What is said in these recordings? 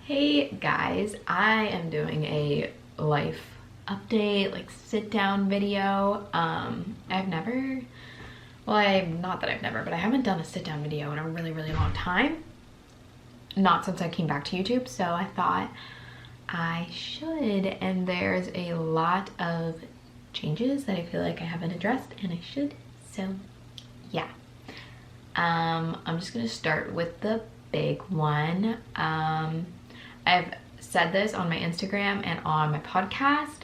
Hey guys, I am doing a life update, like sit down video. I've never, not that I've never, but I haven't done a sit down video in a really long time. Not since I came back to YouTube, so I thought I should, and there's a lot of changes that I feel like I haven't addressed and I should, so yeah. I'm just gonna start with the big one. I've said this on my Instagram and on my podcast.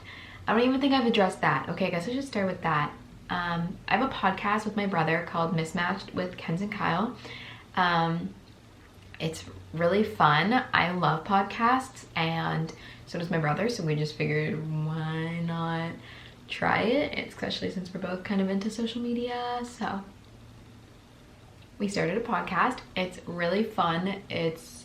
I don't even think I've addressed that. Okay, I guess I should start with that. I have a podcast with my brother called Mismatched with Kenz and Kyle. It's really fun. I love podcasts and so does my brother, so we just figured why not try it, especially since we're both kind of into social media. So we started a podcast. It's really fun. It's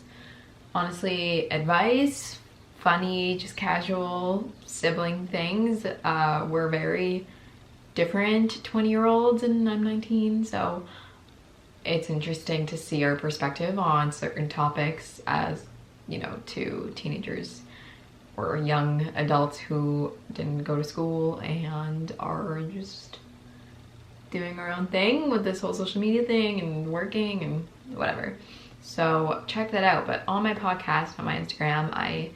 honestly advice, funny, just casual sibling things. We're very different 20-year-olds and I'm 19, so it's interesting to see our perspective on certain topics as, you know, two teenagers or young adults who didn't go to school and are just doing our own thing with this whole social media thing and working and whatever. So check that out. But on my podcast, on my Instagram, I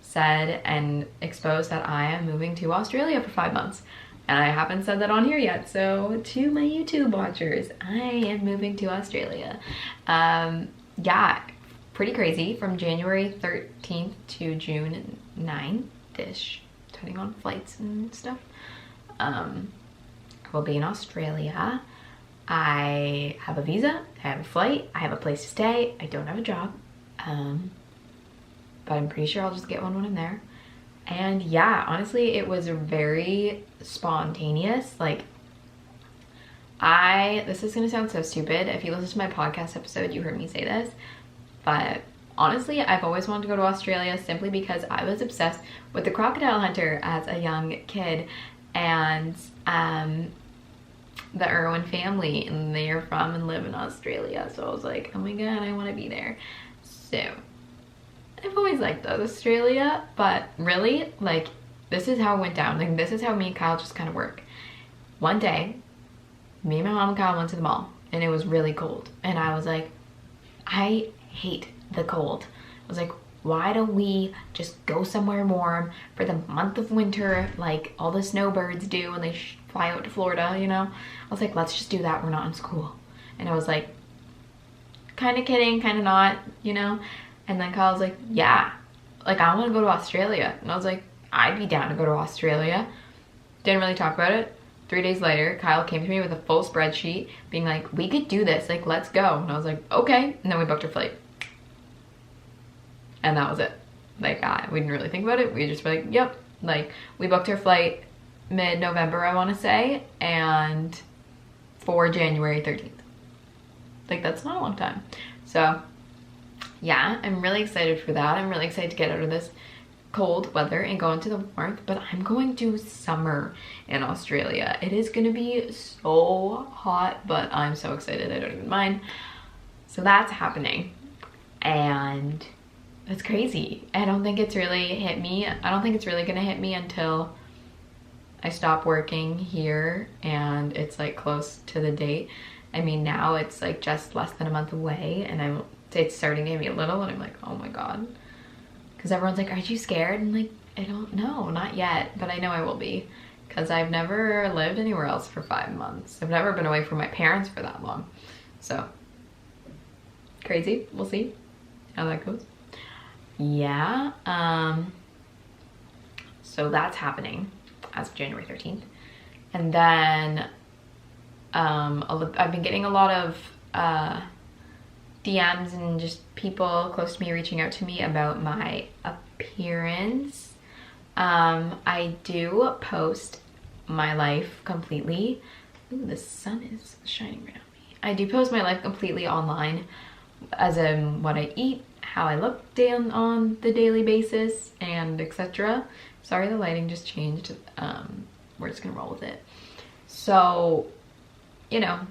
said and exposed that I am moving to Australia for 5 months. And I haven't said that on here yet. So to my YouTube watchers, I am moving to Australia. Yeah, pretty crazy, from January 13th to June 9th-ish, depending on flights and stuff. I will be in Australia. I have a visa, I have a flight, I have a place to stay, I don't have a job, but I'm pretty sure I'll just get one when I'm there. And yeah, honestly, it was very spontaneous. Like, this is gonna sound so stupid. If you listen to my podcast episode, you heard me say this, but honestly, I've always wanted to go to Australia simply because I was obsessed with the crocodile hunter as a young kid, and the Irwin family, and they are from and live in Australia. So I was like, oh my god, I want to be there. So I've always liked Australia, but really, like, this is how it went down. Like, this is how me and Kyle just kind of work. One day, me and my mom and Kyle went to the mall, and it was really cold, and I was like, I hate the cold. I was like, why don't we just go somewhere warm for the month of winter, like all the snowbirds do when they fly out to Florida, you know? I was like, let's just do that, we're not in school. And I was like, kind of kidding, kind of not, you know? And then Kyle was like, yeah, like, I want to go to Australia. And I was like, I'd be down to go to Australia. Didn't really talk about it. 3 days later, Kyle came to me with a full spreadsheet being like, we could do this, like, let's go. And I was like, okay. And then we booked our flight. And that was it. Like, we didn't really think about it. We just were like, yep. Like, we booked our flight mid-November, I want to say, and for January 13th. Like, that's not a long time. So yeah, I'm really excited for that. I'm really excited to get out of this cold weather and go into the warmth, but I'm going to summer in Australia. It is going to be so hot, but I'm so excited, I don't even mind. So that's happening, and it's crazy. I don't think it's really hit me. I don't think it's really gonna hit me until I stop working here and it's like close to the date. I mean, now it's like just less than a month away, and it's starting to hit me a little, and I'm like, oh my god. Because everyone's like, aren't you scared? And like, I don't know, not yet, but I know I will be. Because I've never lived anywhere else for 5 months. I've never been away from my parents for that long. So, crazy, we'll see how that goes. Yeah, so that's happening as of January 13th. And then I've been getting a lot of DMs and just people close to me reaching out to me about my appearance. I do post my life completely. Ooh, the sun is shining right on me. I do post my life completely online, as in what I eat, how I look on the daily basis, and etc. Sorry, the lighting just changed. We're just gonna roll with it. So, you know,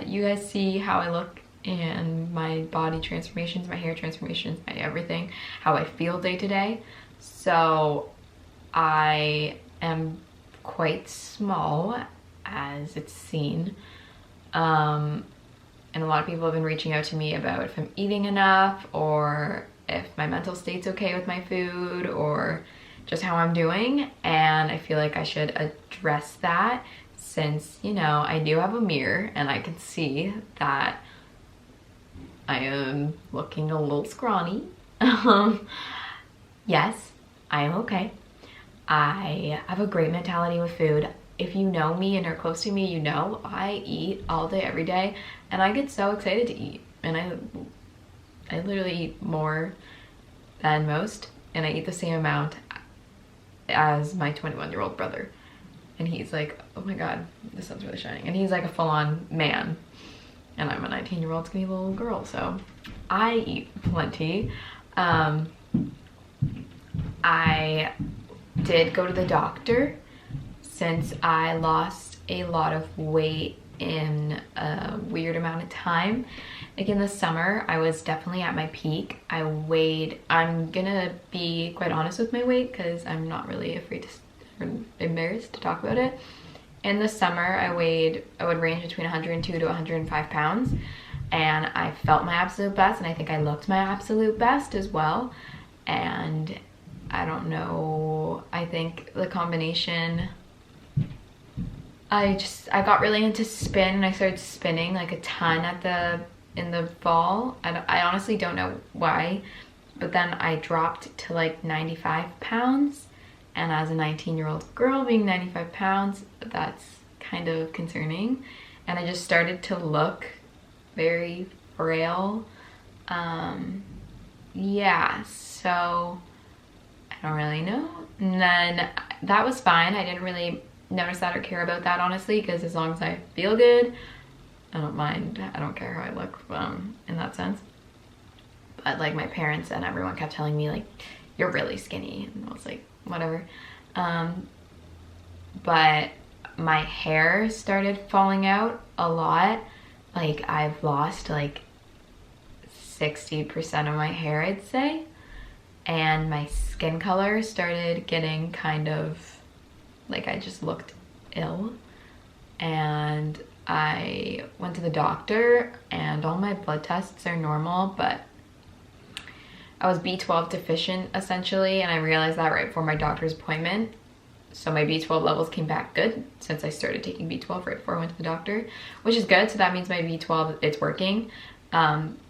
you guys see how I look and my body transformations, my hair transformations, my everything, how I feel day to day. So I am quite small, as it's seen. And a lot of people have been reaching out to me about if I'm eating enough, or if my mental state's okay with my food, or just how I'm doing. And I feel like I should address that, since, you know, I do have a mirror and I can see that I am looking a little scrawny. Yes, I am okay. I have a great mentality with food. If you know me and are close to me, you know I eat all day, every day, and I get so excited to eat. And I literally eat more than most, and I eat the same amount as my 21-year-old brother. And he's like, oh my god, the sun's really shining. And he's like a full-on man. And I'm a 19-year-old skinny little girl, so I eat plenty. I did go to the doctor since I lost a lot of weight in a weird amount of time. Like in the summer, I was definitely at my peak. I'm gonna be quite honest with my weight because I'm not really afraid to, or embarrassed to talk about it. In the summer, I would range between 102 to 105 pounds, and I felt my absolute best, and I think I looked my absolute best as well. And I don't know, I think the combination, I got really into spin, and I started spinning like a ton in the fall. I honestly don't know why, but then I dropped to like 95 pounds. And as a 19-year-old girl, being 95 pounds, that's kind of concerning. And I just started to look very frail. Yeah, so I don't really know. And then that was fine. I didn't really notice that or care about that, honestly, because as long as I feel good, I don't mind. I don't care how I look in that sense. But like my parents and everyone kept telling me like, you're really skinny. And I was like, whatever. But my hair started falling out a lot. Like I've lost like 60% of my hair, I'd say. And my skin color started getting kind of like, I just looked ill. And I went to the doctor and all my blood tests are normal, but I was B12 deficient essentially, and I realized that right before my doctor's appointment. So my B12 levels came back good since I started taking B12 right before I went to the doctor, which is good. So that means my B12, it's working,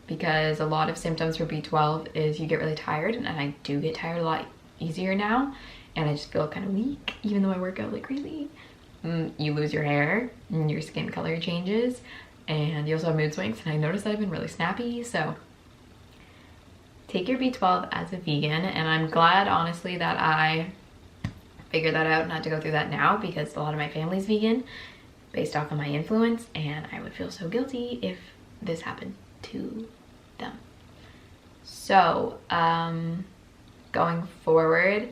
because a lot of symptoms for B12 is you get really tired, and I do get tired a lot easier now, and I just feel kind of weak even though I work out like crazy. You lose your hair and your skin color changes, and you also have mood swings, and I noticed that I've been really snappy. So take your B12 as a vegan, and I'm glad honestly that I figured that out and had to go through that now, because a lot of my family's vegan based off of my influence, and I would feel so guilty if this happened to them. So going forward,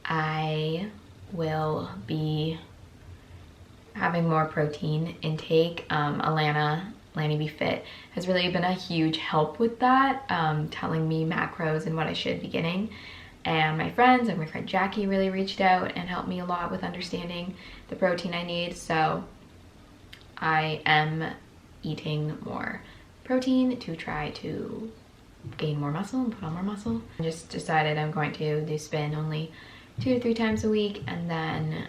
I will be having more protein intake. Lanny Be Fit has really been a huge help with that, telling me macros and what I should be getting. And my friends and my friend Jackie really reached out and helped me a lot with understanding the protein I need. So I am eating more protein to try to gain more muscle and put on more muscle. I just decided I'm going to do spin only 2 to 3 times a week, and then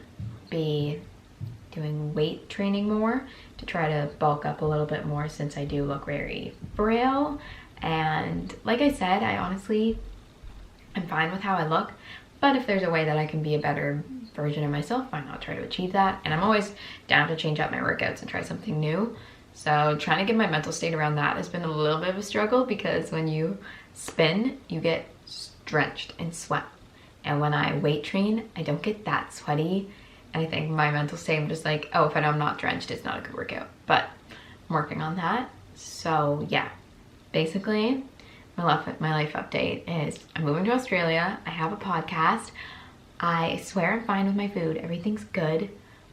be doing weight training more to try to bulk up a little bit more, since I do look very frail. And like I said, I honestly am fine with how I look, but if there's a way that I can be a better version of myself, why not try to achieve that? And I'm always down to change up my workouts and try something new. So trying to get my mental state around that has been a little bit of a struggle, because when you spin, you get drenched in sweat. And when I weight train, I don't get that sweaty. And I think my mental state, I'm just like, oh, if I'm not drenched, it's not a good workout. But I'm working on that. So yeah, basically my life update is I'm moving to Australia. I have a podcast. I swear I'm fine with my food. Everything's good.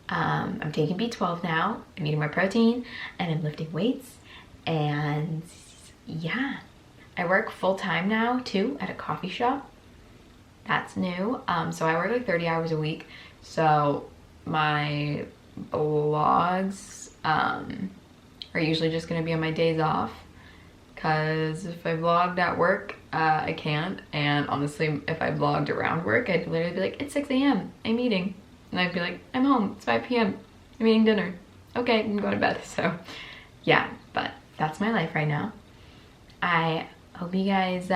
I'm taking B12 now. I'm eating my protein, and I'm lifting weights. And yeah, I work full-time now too at a coffee shop. That's new. So I work like 30 hours a week. So my vlogs are usually just gonna be on my days off, because if I vlogged at work, I can't. And honestly, if I vlogged around work, I'd literally be like, it's 6 a.m. I'm eating. And I'd be like, I'm home, it's 5 p.m. I'm eating dinner. Okay, I can go to bed. So yeah, but that's my life right now. I hope you guys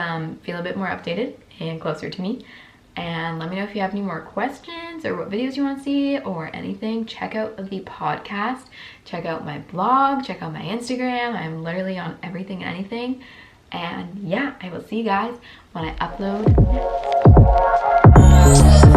feel a bit more updated and closer to me. And let me know if you have any more questions or what videos you want to see or anything. Check out the podcast, check out my blog, check out my Instagram. I'm literally on everything and anything. And yeah, I will see you guys when I upload next.